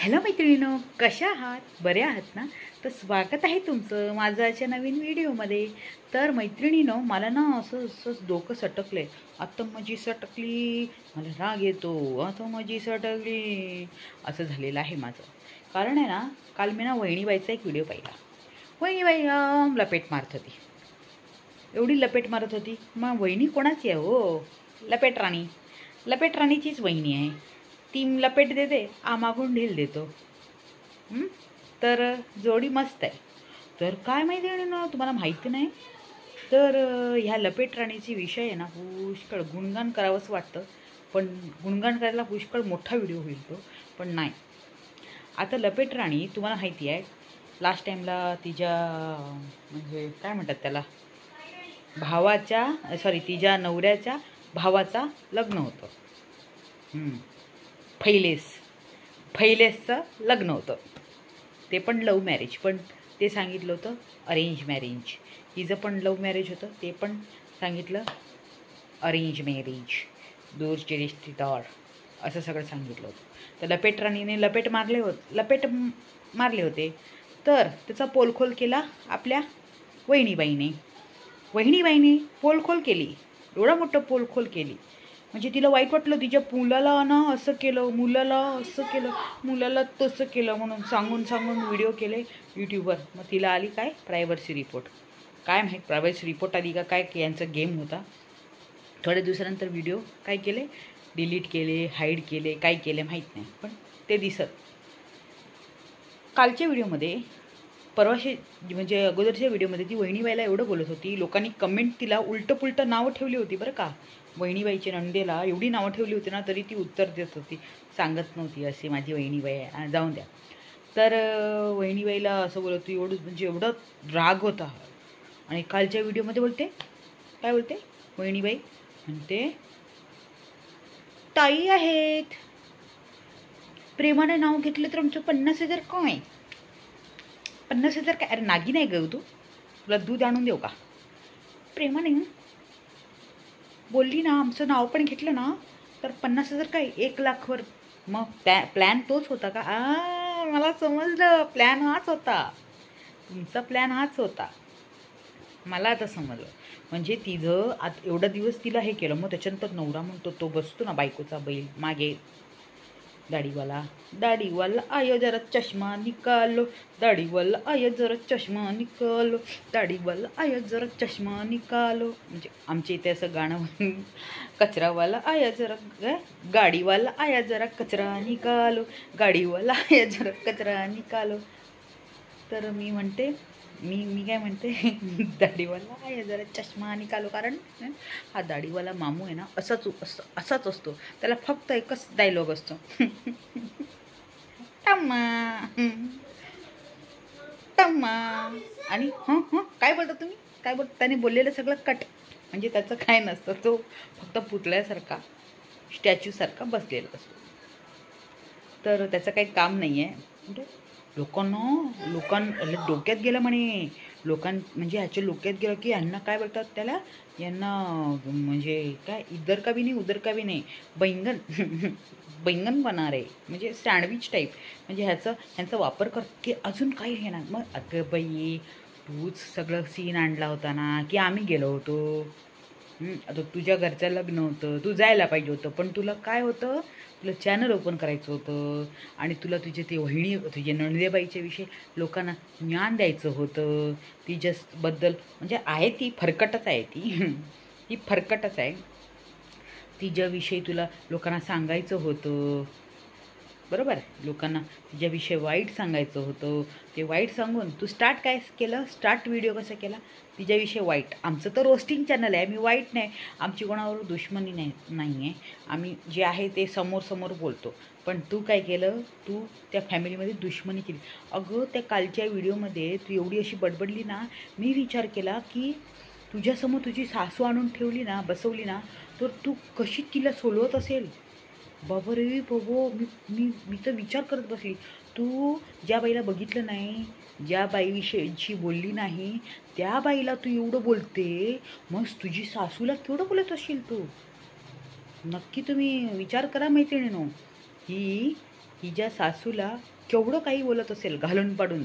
Hello मैत्रिणींनो, कशा आहात? बरे आहात ना? तर स्वागत आहे तुमचं माझं आजच्या नवीन व्हिडिओमध्ये. तर मैत्रिणींनो, मला ना असंच डोकं सटकलं आहे. आता माझी सटकली, मला राग येतो, आता माझी सटकली, असं झालेलं आहे माझं. कारण आहे ना, काल मी ना वहिनीबाईचा एक व्हिडिओ पाहिला. वहिनीबाई लपेट मारत होती, एवढी लपेट मारत होती. मग वहिनी कोणाची आहे हो? लपेट राणी. लपेट राणीचीच वहिनी आहे. ती लपेट देते, आमागून ढील देतो. तर जोडी मस्त आहे. तर काय माहिती आहे ना, तुम्हाला माहिती नाही तर ह्या लपेट राणीची विषय आहे ना, पुष्कळ गुणगान करावंसं वाटतं. पण गुणगान करायला पुष्कळ मोठा व्हिडिओ होईल तो, पण नाही. आता लपेट राणी तुम्हाला माहिती आहे, लास्ट टाईमला तिच्या म्हणजे काय म्हणतात त्याला, तिच्या नवऱ्याच्या भावाचा लग्न होतं. फैलेसचं लग्न होतं. ते पण लव्ह मॅरेज, पण ते सांगितलं होतं अरेंज मॅरेज. हिचं पण लव्ह मॅरेज होतं, ते पण सांगितलं अरेंज मॅरेज. दूरचे रिश्तेदार असं सगळं सांगितलं होतं. तर लपेट राणीने लपेट मारले होते. तर त्याचा पोलखोल केला आपल्या वहिनीबाईने पोलखोल केली. एवढा मोठं पोलखोल केली म्हणजे तिला वाईट वाटलं. तिच्या मुलाला ना असं केलं, मुलाला असं केलं, मुलाला तसं केलं म्हणून सांगून व्हिडिओ केले यूट्यूबवर. मग तिला आली काय प्रायव्हसी रिपोर्ट. काय माहीत प्रायव्हसी रिपोर्ट आली का काय, यांचा गेम होता. थोड्या दिवसानंतर व्हिडिओ काय केले, डिलीट केले, हाईड केले, काय केले माहीत नाही, पण ते दिसत. कालच्या व्हिडिओमध्ये परवाशी म्हणजे अगोदरच्या व्हिडिओमध्ये ती वहिनीबाईला एवढं बोलत होती. लोकांनी कमेंट तिला उलटं नावं ठेवली होती बरं का. वहिनीबाईच्या नंदेला एवढी नावं ठेवली होती ना, तरी ती उत्तर देत होती, सांगत नव्हती अशी माझी वहिनीबाई आहे, जाऊन द्या. तर वहिनीबाईला असं बोलत होती, एवढं राग होता. आणि कालच्या व्हिडिओमध्ये काय बोलते वहिनीबाई, म्हणते ताई आहेत, प्रेमाने नाव घेतलं तर आमचं 50,000 काय, 50,000 काय. अरे नागी नाही गं तू, तुला दूध आणून देऊ का? प्रेमाने बोलली ना, आमचं नाव पण घेतलं ना तर 50,000 काय, 1,00,000वर. मग त्या प्लॅन तोच होता का? मला समजलं, प्लॅन हाच होता, तुमचा प्लॅन हाच होता. मला आता समजलं. म्हणजे तिचं आता एवढा दिवस तिला हे केलं, मग त्याच्यानंतर नवरा म्हणतो, तो बसतो ना बायकोचा बैल मागे, दाढीवाला आयो जरा चष्मा निकालो, दाढीवाला आयो जरा चष्मा निकालो, दाढीवाला आयो जरा चष्मा निकालो. म्हणजे आमच्या इथे असं गाणं कचरावाला आया जरा गाडीवाला आया जरा कचरा निकालो, गाडीवाला आया जरा कचरा निकालो. तर मी म्हणते, मी काय म्हणते, दाढीवाला आहे जरा चष्मा निकालो. कारण हा दाढीवाला मामू आहे ना, असाच असतो. त्याला फक्त एकच डायलॉग असतो, टम्मा. आणि काय बोलता तुम्ही, काय बोलता, त्याने बोललेलं सगळं कट. म्हणजे त्याचं काय नसतं, तो फक्त पुतळ्यासारखा, स्टॅच्यूसारखा बसलेला असतो. तर त्याचं काही काम नाही आहे. म्हणजे लोकांना डोक्यात गेलं म्हणे, म्हणजे ह्याच्या डोक्यात गेलं की यांना काय बोलतात त्याला, यांना म्हणजे काय, इधर का भी नाही उधर का भी नाही, बैंगन बना रे, म्हणजे सँडविच टाईप. म्हणजे ह्यांचा वापर कर की अजून काही घेणार. मग अगं बाई, तूच सगळं सीन आणला होता ना, की आम्ही गेलो होतो. आता तुझ्या घरचं लग्न होतं, तू जायला पाहिजे होतं, पण तुला काय होतं, तुला चॅनल ओपन करायचं होतं आणि तुला तुझे नणदेबाईच्या विषयी लोकांना ज्ञान द्यायचं होतं. तिच्याबद्दल म्हणजे आहे ती फरकटच आहे, ती फरकटच आहे. तिच्याविषयी तुला लोकांना सांगायचं होतं, बरोबर. लोकांना तिच्याविषयी वाईट सांगायचं होतं. ते वाईट सांगून तू स्टार्ट व्हिडिओ कसा केला, तिच्याविषयी वाईट. आमचं तर रोस्टिंग चॅनल आहे, आम्ही वाईट नाही, आमची कोणावर दुश्मनी नाही आहे. आम्ही जे आहे ते समोर बोलतो. पण तू काय केलं, तू त्या फॅमिलीमध्ये दुश्मनी केली. अगं त्या कालच्या व्हिडिओमध्ये तू एवढी अशी बडबडली ना, मी विचार केला की तुझ्यासमोर तुझी सासू आणून ठेवली ना, बसवली ना, तर तू कशी तिला सोडवत असेल. बाबा रे बाबो, मी तर विचार करत बसली. तू ज्या बाईला बघितलं नाही, ज्या बाईविषयीची बोलली नाही, त्या बाईला तू एवढं बोलते, मग तुझी सासूला केवढं बोलत असेल तू. नक्की तुम्ही विचार करा मैत्रिणींनो. ही हिच्या सासूला केवढं काही बोलत असेल घालून पाडून.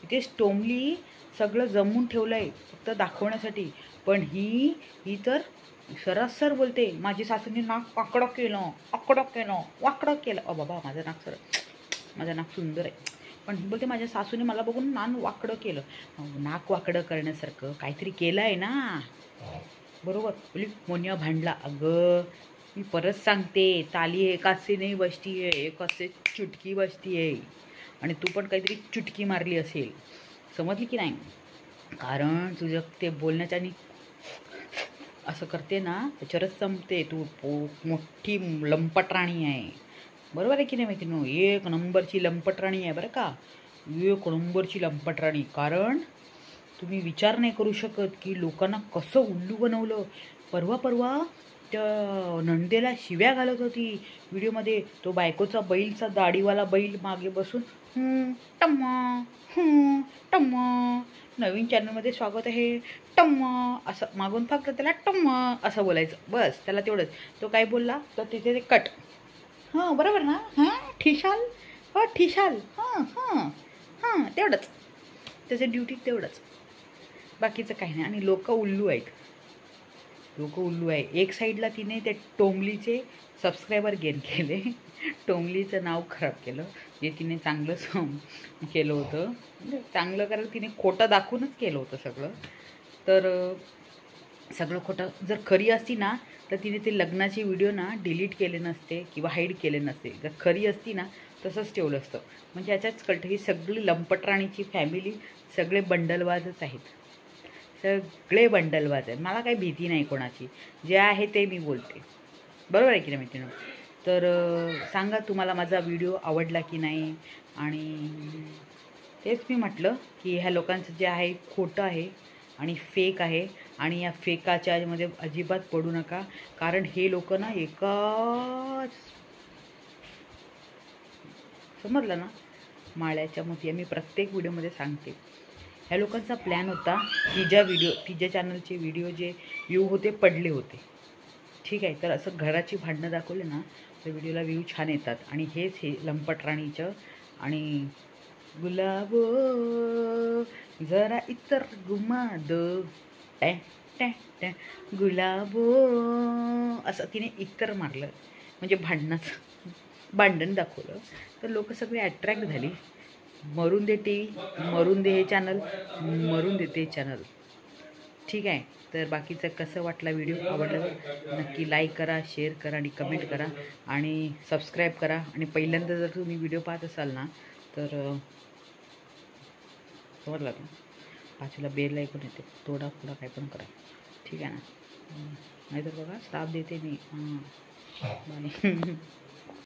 इथे टोमली सगळं जमवून ठेवलं आहे फक्त दाखवण्यासाठी. पण ही तर सरासर बोलते, माझी सासूने नाक आकडं केलं, वाकडं केलं. बाबा माझं नाक सुंदर आहे. पण ही बोलते माझ्या सासूने मला बघून वाकडं केलं. नाक वाकडं करण्यासारखं काहीतरी केलं आहे ना. बरोबर बोली मोन्या भांडला. अगं मी परत सांगते, ताली एकासे नाही बसती आहे, एकासे चुटकी बसती आहे. आणि तू पण काहीतरी चुटकी मारली असेल, समजली की नाही. कारण तुझं ते बोलण्याच्या आणि असं करते ना त्याच्यावरच संपते. तू मोठी लंपट राणी आहे. बरोबर आहे की नाही माहिती नो. एक नंबरची लंपट राणी आहे बरं का, एक नंबरची लंपट राणी. कारण तुम्ही विचार नाही करू शकत की लोकांना कसं उल्लू बनवलं. परवा त्या नंदेला शिव्या घालत होती व्हिडिओमध्ये. तो बायकोचा बैलचा दाढीवाला बैल मागे बसून टम्मा टम्मा नवीन चॅनलमध्ये स्वागत आहे टम्मा असं मागून फक्त त्याला टम्मा असं बोलायचं बस. त्याला तेवढंच. तो काय बोलला तर तिथे ते कट. हां बरोबर ना. हां ठिशाल, हो ठिशाल, हां हां हां तेवढंच त्याचं ड्युटी तेवढंच, बाकीचं काही नाही. आणि लोक उल्लू आहेत, लोक उल्लू आहे. एक साईडला तिने त्या टोमलीचे सबस्क्रायबर गेन केले, टोमलीचं नाव खराब केलं. जे तिने चांगलं केलं होतं, म्हणजे चांगलं करायला तिने खोटं दाखवूनच केलं होतं सगळं. तर सगळं खोटं जर खरी असती ना तर तिने ते लग्नाचे व्हिडिओ ना डिलीट केले नसते किंवा हाईड केले नसते. जर खरी असती ना तसंच ठेवलं असतं. म्हणजे याच्याच कळतं ही सगळी लंपटराणीची फॅमिली सगळे बंडलबाजच आहेत, सगळे बंडलबाज आहेत. मला काही भीती नाही कोणाची, जे आहे ते मी बोलते. बरोबर आहे की नाही मित्रांनो. तर सांगा तुम्हाला माझा व्हिडिओ आवडला की नाही. आणि तेच मी म्हटलं की ह्या लोकांचं जे आहे खोटं आहे आणि फेक आहे. आणि या फेकाच्यामध्ये अजिबात पडू नका. कारण हे लोक ना एकाच समजलं ना माळ्याच्या मोती. मी प्रत्येक व्हिडिओमध्ये सांगते. ह्या लोकांचा प्लॅन होता तिच्या चॅनलचे व्हिडिओ जे व्ह्यू होते पडले होते, ठीक आहे. तर असं घराची भांडणं दाखवले ना तर व्हिडिओला व्ह्यू छान येतात. आणि हेच हे लंपट राणीचं. आणि गुलाबो जरा इतर घुमा दो टॅ टॅ टॅ गुलाबो असं तिने इतर मारलं, म्हणजे भांडण दाखवलं. तर लोक सगळे अट्रॅक्ट झाली. मरून दे टी व्ही, मरून दे हे चॅनल, मरून दे ते चॅनल, ठीक आहे. तर बाकीचं कसं वाटला व्हिडिओ, आवडला तर नक्की लाईक करा, शेअर करा आणि कमेंट करा आणि सबस्क्राईब करा. आणि पहिल्यांदा जर तुम्ही व्हिडिओ पाहत असाल ना तर समजलं ना, पाचवीला बेल ऐकून येते, थोडा काय पण करा, ठीक आहे ना. नाहीतर बघा श्राप देते मी. हां